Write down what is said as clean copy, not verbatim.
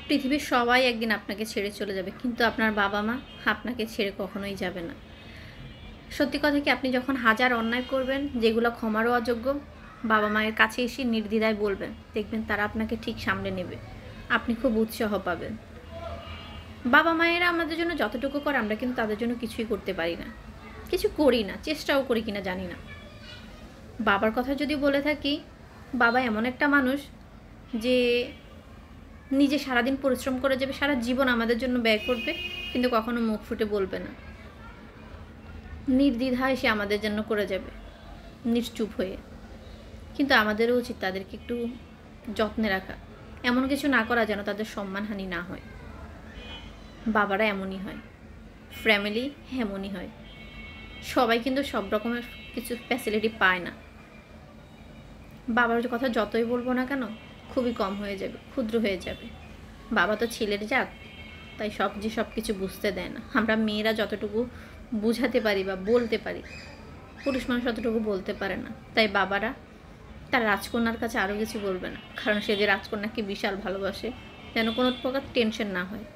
পৃথিবীর সবাই একদিন আপনাকে ছেড়ে চলে যাবে, কিন্তু আপনার বাবা মা আপনাকে ছেড়ে কখনোই যাবে না। সত্যি কথা কি, আপনি যখন হাজার অন্যায় করবেন যেগুলো ক্ষমারও অযোগ্য, বাবা মায়ের কাছে এসে নির্দ্বিধায় বলবেন, দেখবেন তারা আপনাকে ঠিক সামলে নেবে। আপনি খুব উৎসাহ পাবেন। বাবা মায়েরা আমাদের জন্য যতটুকু করে আমরা কিন্তু তাদের জন্য কিছুই করতে পারি না, কিছু করি না, চেষ্টাও করি কিনা জানি না। বাবার কথা যদি বলে থাকি, বাবা এমন একটা মানুষ যে নিজে সারাদিন পরিশ্রম করে যাবে, সারা জীবন আমাদের জন্য ব্যয় করবে, কিন্তু কখনো মুখ ফুটে বলবে না। নির্দ্বিধায় সে আমাদের জন্য করে যাবে, নিশ্চুপ হয়ে। কিন্তু আমাদেরও উচিত তাদেরকে একটু যত্নে রাখা, এমন কিছু না করা যেন তাদের সম্মানহানি না হয়। বাবারা এমনই হয়, ফ্যামিলি এমনই হয়। সবাই কিন্তু সব রকমের কিছু ফ্যাসিলিটি পায় না। বাবার কথা যতই বলবো না কেন, খুবই কম হয়ে যাবে, ক্ষুদ্র হয়ে যাবে। বাবা তো ছেলের জাত, তাই সব কিছু বুঝতে দেয় না। আমরা মেয়েরা যতটুকু বুঝাতে পারি বা বলতে পারি, পুরুষ মানুষ অতটুকু বলতে পারে না। তাই বাবারা তার রাজকন্যার কাছে আরও কিছু বলবে না, কারণ সে যে রাজকন্যাকে বিশাল ভালোবাসে, যেন কোনো প্রকার টেনশন না হয়।